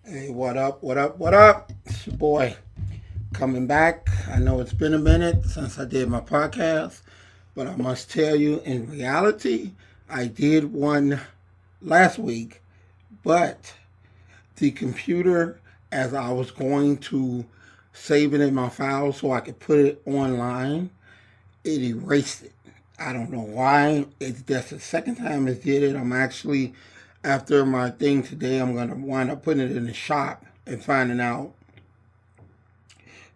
Hey, what up? What up? What up? It's your boy coming back. I know it's been a minute since I did my podcast, but I must tell you, in reality, I did one last week, but the computer, as I was going to save it in my file so I could put it online, it erased it. I don't know why. It's just the second time it did it. I'm actually, after my thing today, I'm going to wind up putting it in the shop and finding out,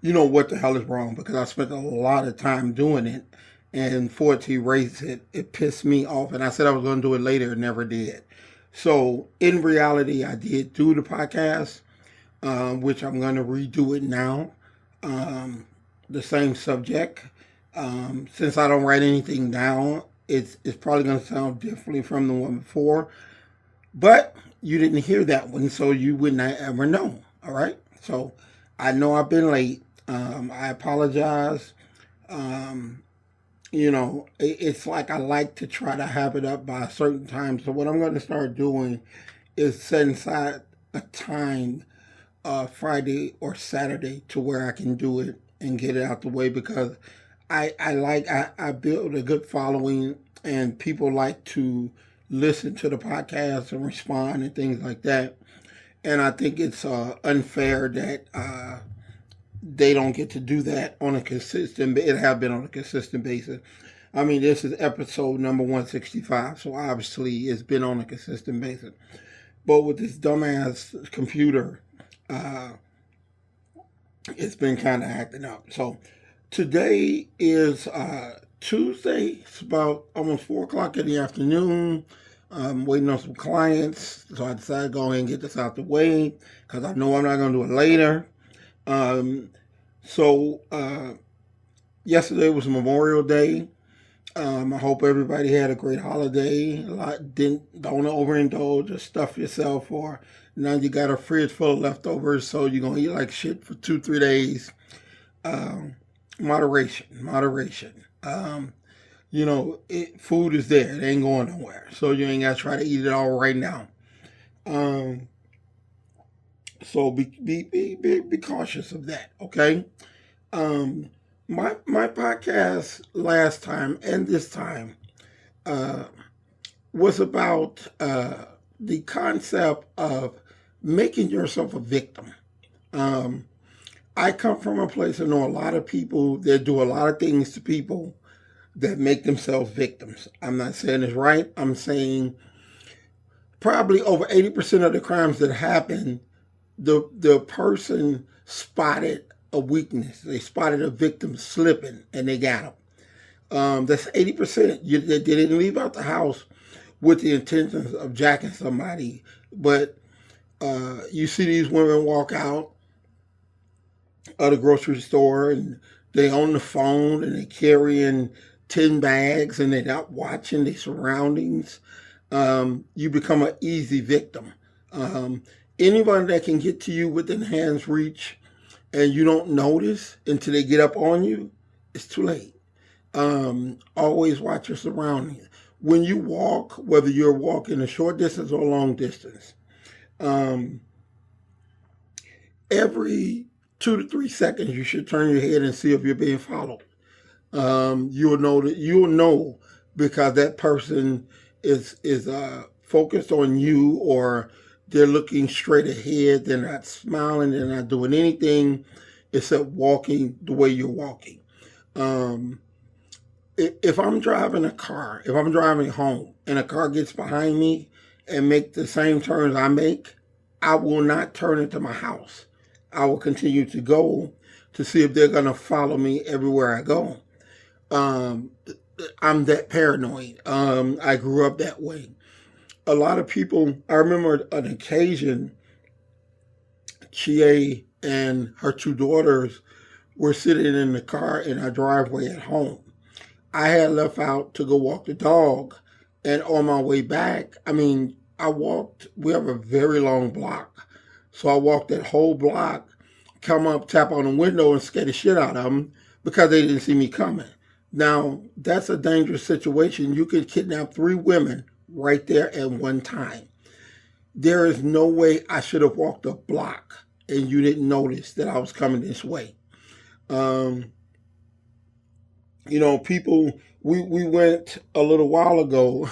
what the hell is wrong, because I spent a lot of time doing it. And for it to erase it, it pissed me off. And I said I was going to do it later and never did. So in reality, I did do the podcast, which I'm going to redo it now. The same subject. Since I don't write anything down, it's probably going to sound differently from the one before. But you didn't hear that one, so you would not ever know. All right. So I know I've been late. I apologize. Um, it's like I like to try to have it up by a certain time. So what I'm going to start doing is set aside a time, Friday or Saturday, to where I can do it and get it out the way, because I build a good following, and people like to listen to the podcast and respond and things like that. And I think it's unfair that they don't get to do that on a consistent. It have been on a consistent basis. I mean, this is episode number 165, so obviously it's been on a consistent basis. But with this dumbass computer, uh, it's been kind of acting up. So today is Tuesday. It's about almost 4 o'clock in the afternoon. I'm waiting on some clients, so I decided to go ahead and get this out the way because I know I'm not going to do it later. Um, so yesterday was Memorial Day. I hope everybody had a great holiday. Don't overindulge or stuff yourself, or now you got a fridge full of leftovers, so you're gonna eat like shit for 2 3 days. Um, Moderation, moderation. Food is there; it ain't going nowhere, so you ain't gotta try to eat it all right now. Um, so be cautious of that, okay? Um, my podcast last time and this time uh, was about the concept of making yourself a victim. Um, I come from a place I know a lot of people that do a lot of things to people that make themselves victims. I'm not saying it's right. I'm saying probably over 80% of the crimes that happen, the person spotted a weakness. They spotted a victim slipping and they got him. That's 80%. They didn't leave out the house with the intentions of jacking somebody, but you see these women walk out of the grocery store and they on the phone and they carrying 10 bags and they're not watching their surroundings. You become an easy victim. Anyone that can get to you within hand's reach and you don't notice until they get up on you, it's too late. Always watch your surroundings. When you walk, whether you're walking a short distance or a long distance, um, every 2 to 3 seconds you should turn your head and see if you're being followed. You'll know because that person is focused on you, or they're looking straight ahead. They're not smiling. They're not doing anything except walking the way you're walking. Um, if I'm driving a car, if I'm driving home and a car gets behind me and make the same turns I make, I will not turn into my house. I will continue to go to see if they're going to follow me everywhere I go. Um, I'm that paranoid. I grew up that way. A lot of people, I remember an occasion, Chie and her 2 daughters were sitting in the car in our driveway at home. I had left out to go walk the dog, and on my way back, we have a very long block. So I walked that whole block, come up, tap on the window, and scare the shit out of them because they didn't see me coming. Now, that's a dangerous situation. You could kidnap 3 women right there at one time. There is no way I should have walked a block and you didn't notice that I was coming this way. Um, people, we went a little while ago.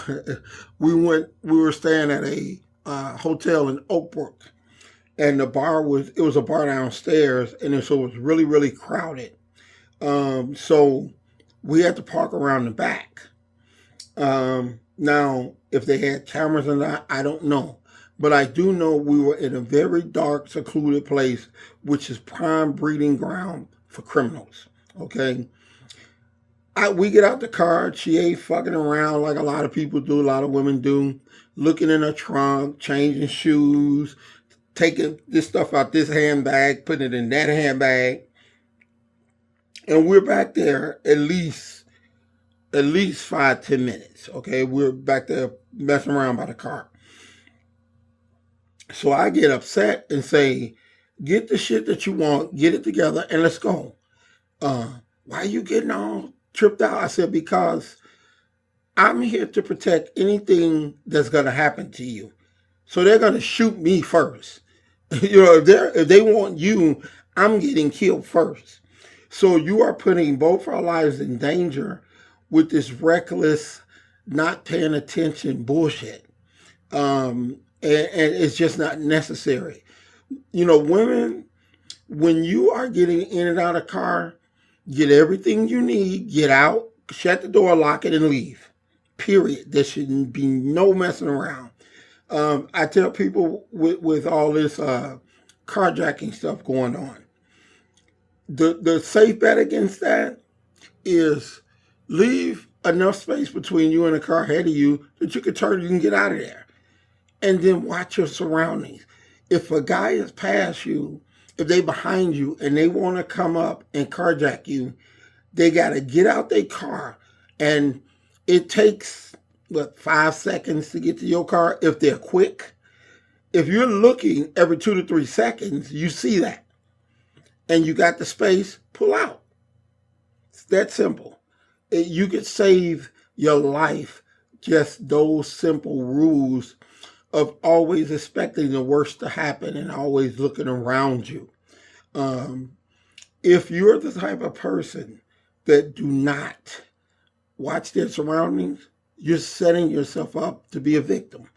We were staying at a hotel in Oak Brook, and it was a bar downstairs, and so it was really, really crowded. So we had to park around the back. Now, if they had cameras or not, I don't know. But I do know we were in a very dark, secluded place, which is prime breeding ground for criminals. Okay. We get out the car. She ain't fucking around like a lot of people do, a lot of women do, looking in her trunk, changing shoes, taking this stuff out this handbag, putting it in that handbag. And we're back there at least 5-10 minutes. Okay, we're back there messing around by the car. So I get upset and say, "Get the shit that you want, get it together, and let's go." Why are you getting all tripped out? I said, "Because I'm here to protect anything that's gonna happen to you. So they're gonna shoot me first. If they want you, I'm getting killed first. So you are putting both our lives in danger with this reckless, not paying attention bullshit. And it's just not necessary. Women, when you are getting in and out of car, get everything you need, get out, shut the door, lock it, and leave. Period. There shouldn't be no messing around. I tell people with all this carjacking stuff going on, the safe bet against that is leave enough space between you and the car ahead of you that you can get out of there. And then watch your surroundings. If a guy is past you, if they behind you and they want to come up and carjack you, they got to get out their car. And it takes, 5 seconds to get to your car if they're quick. If you're looking every 2 to 3 seconds, you see that. And you got the space, pull out. It's that simple. You could save your life, just those simple rules of always expecting the worst to happen and always looking around you. If you're the type of person that do not watch their surroundings, you're setting yourself up to be a victim.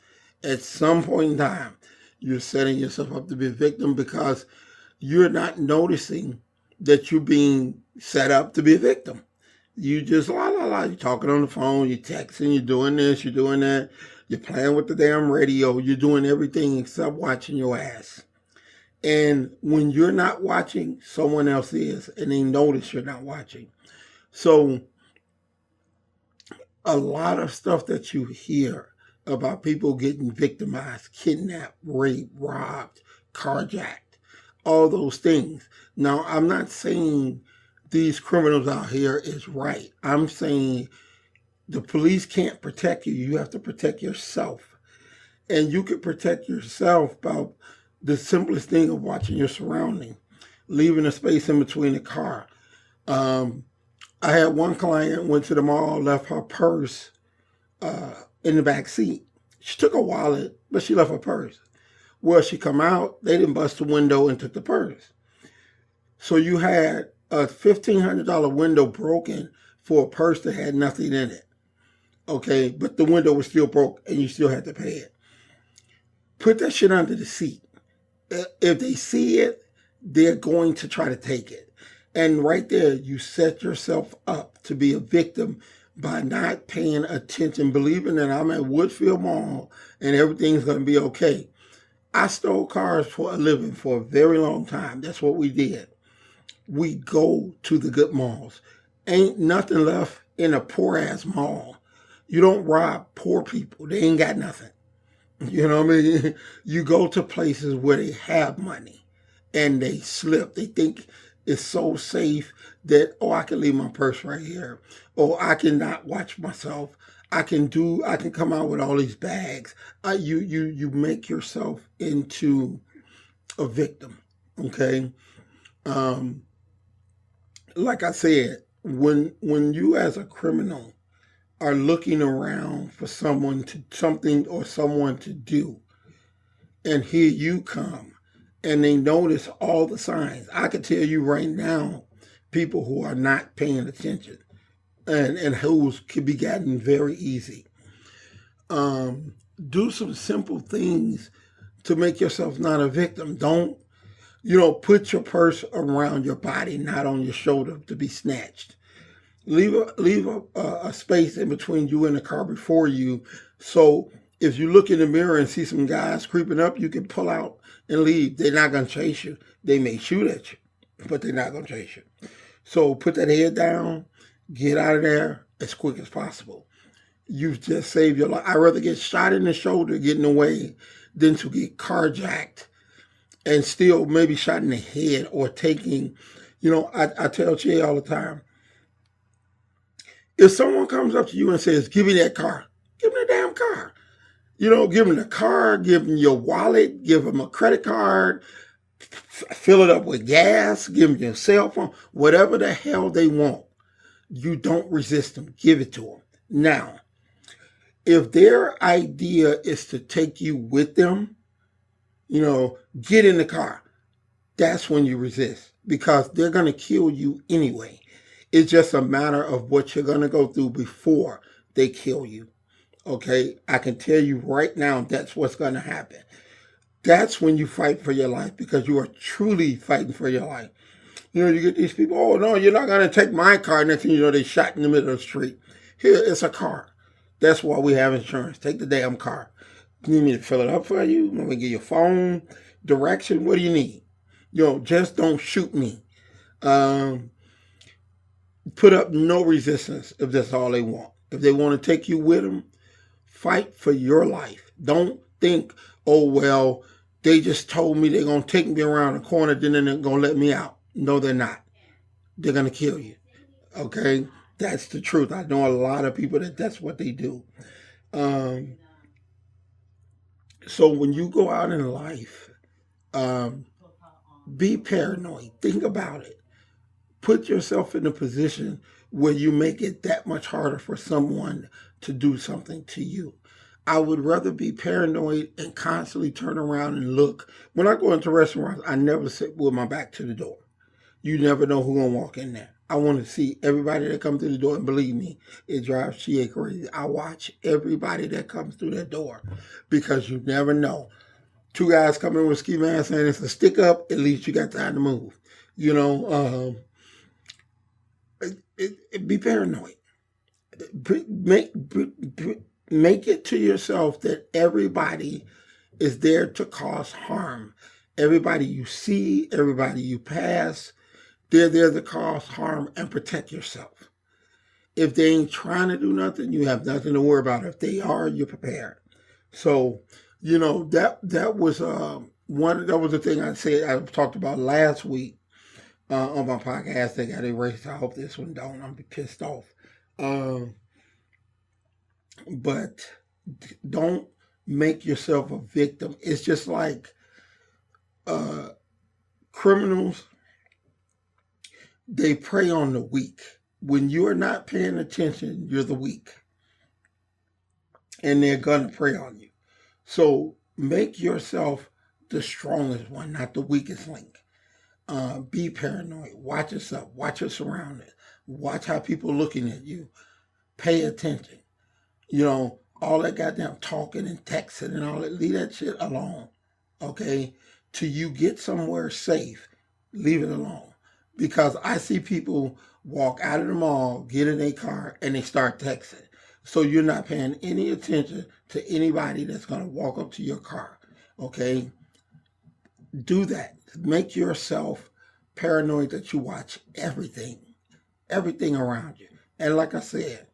At some point in time, you're setting yourself up to be a victim because you're not noticing that you're being set up to be a victim. You just you're talking on the phone, you're texting, you're doing this, you're doing that, you're playing with the damn radio, you're doing everything except watching your ass. And when you're not watching, someone else is, and they notice you're not watching. So a lot of stuff that you hear about people getting victimized, kidnapped, raped, robbed, carjacked, all those things. Now, I'm not saying these criminals out here is right. I'm saying the police can't protect you. You have to protect yourself. And you can protect yourself by the simplest thing of watching your surrounding, leaving a space in between the car. I had one client went to the mall, left her purse in the back seat. She took a wallet, but she left her purse. Well, she come out, they didn't bust the window and took the purse. So you had a $1,500 window broken for a purse that had nothing in it. Okay, but the window was still broke and you still had to pay it. Put that shit under the seat. If they see it, they're going to try to take it. And right there, you set yourself up to be a victim by not paying attention, believing that I'm at Woodfield Mall and everything's going to be okay. I stole cars for a living for a very long time. That's what we did. We go to the good malls. Ain't nothing left in a poor-ass mall. You don't rob poor people. They ain't got nothing. You know what I mean? You go to places where they have money and they slip. They think it's so safe that, I can leave my purse right here. Or I can not watch myself. I can come out with all these bags. You make yourself into a victim. Okay? Like I said, when you as a criminal are looking around for someone to do, and here you come, and they notice all the signs. I can tell you right now, people who are not paying attention and who's can be gotten very easy. Do some simple things to make yourself not a victim. Don't, put your purse around your body, not on your shoulder to be snatched. Leave a space in between you and the car before you, so if you look in the mirror and see some guys creeping up, you can pull out and leave. They're not going to chase you. They may shoot at you, but they're not going to chase you. So put that head down, get out of there as quick as possible. You've just saved your life. I'd rather get shot in the shoulder getting away than to get carjacked and still maybe shot in the head or taking, I tell Che all the time, if someone comes up to you and says, give me that car, give me the damn car. Give them the car, give them your wallet, give them a credit card, fill it up with gas, give them your cell phone, whatever the hell they want. You don't resist them. Give it to them. Now, if their idea is to take you with them, get in the car. That's when you resist, because they're going to kill you anyway. It's just a matter of what you're going to go through before they kill you. Okay? I can tell you right now that's what's going to happen. That's when you fight for your life, because you are truly fighting for your life. You get these people, oh, no, you're not going to take my car. Next thing you know, they shot in the middle of the street. Here, it's a car. That's why we have insurance. Take the damn car. You need me to fill it up for you? Let me give you a phone, direction. What do you need? Just don't shoot me. Put up no resistance if that's all they want. If they want to take you with them, fight for your life. Don't think, oh, well, they just told me they're going to take me around the corner, then they're going to let me out. No, they're not. They're going to kill you. Okay? That's the truth. I know a lot of people that's what they do. So when you go out in life, be paranoid. Think about it. Put yourself in a position where you make it that much harder for someone to do something to you. I would rather be paranoid and constantly turn around and look. When I go into restaurants, I never sit with my back to the door. You never know who's going to walk in there. I want to see everybody that comes through the door, and believe me, it drives Chia crazy. I watch everybody that comes through that door, because you never know. Two guys come in with ski masks saying it's a stick up, at least you got time to move. Be paranoid. Make it to yourself that everybody is there to cause harm. Everybody you see, everybody you pass, they're there to cause harm and protect yourself. If they ain't trying to do nothing, you have nothing to worry about. If they are, you're prepared. So, that was the thing I talked about last week on my podcast. They got erased. I hope this one don't. I'm be pissed off. But don't make yourself a victim. It's just like criminals. They prey on the weak. When you're not paying attention, you're the weak. And they're going to prey on you. So make yourself the strongest one, not the weakest link. Be paranoid. Watch yourself. Watch your surroundings. Watch how people are looking at you. Pay attention. All that goddamn talking and texting and all that, leave that shit alone. Okay? Till you get somewhere safe, leave it alone. Because I see people walk out of the mall, get in a car, and they start texting. So you're not paying any attention to anybody that's going to walk up to your car. Okay? Do that. Make yourself paranoid that you watch everything around you. And like I said,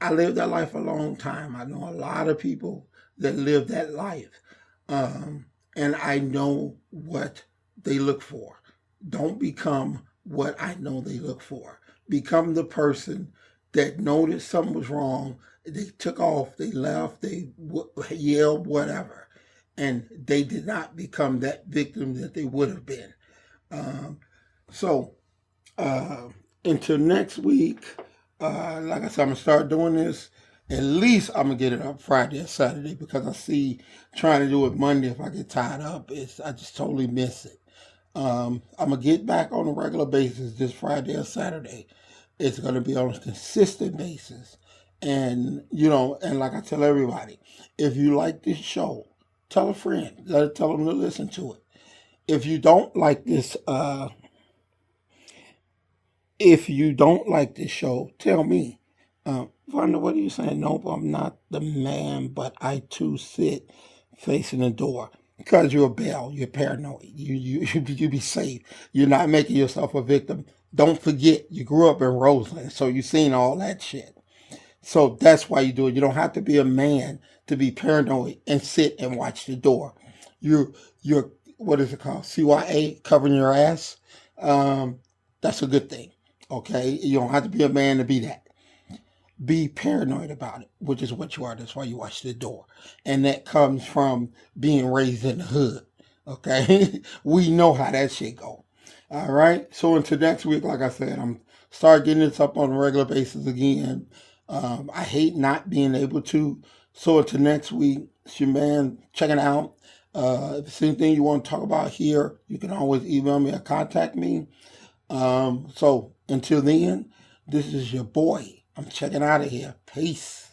I lived that life a long time. I know a lot of people that live that life. And I know what they look for. Don't become what I know they look for. Become the person that noticed something was wrong. They took off, they left, they yelled, whatever. And they did not become that victim that they would have been. So until next week, like I said, I'm going to start doing this At least I'm gonna get it up Friday or Saturday, because I see trying to do it Monday, if I get tied up, I just totally miss it. I'm gonna get back on a regular basis this Friday or Saturday. It's gonna be on a consistent basis, and and like I tell everybody, if you like this show, tell a friend. Tell them to listen to it. If you don't like this, if you don't like this show, tell me. Wanda, what are you saying? Nope, I'm not the man, but I too sit facing the door. Because you're a bell, you're paranoid. You be safe. You're not making yourself a victim. Don't forget, you grew up in Roseland, so you've seen all that shit. So that's why you do it. You don't have to be a man to be paranoid and sit and watch the door. You're what is it called? CYA, covering your ass. Um, that's a good thing. Okay, you don't have to be a man to be that. Be paranoid about it, which is what you are. That's why you watch the door, and that comes from being raised in the hood. Okay, we know how that shit go. All right. So until next week, like I said, I'm start getting this up on a regular basis again. I hate not being able to. So until next week, it's your man checking out. If there's anything you want to talk about here, you can always email me or contact me. So until then, this is your boy. I'm checking out of here. Peace.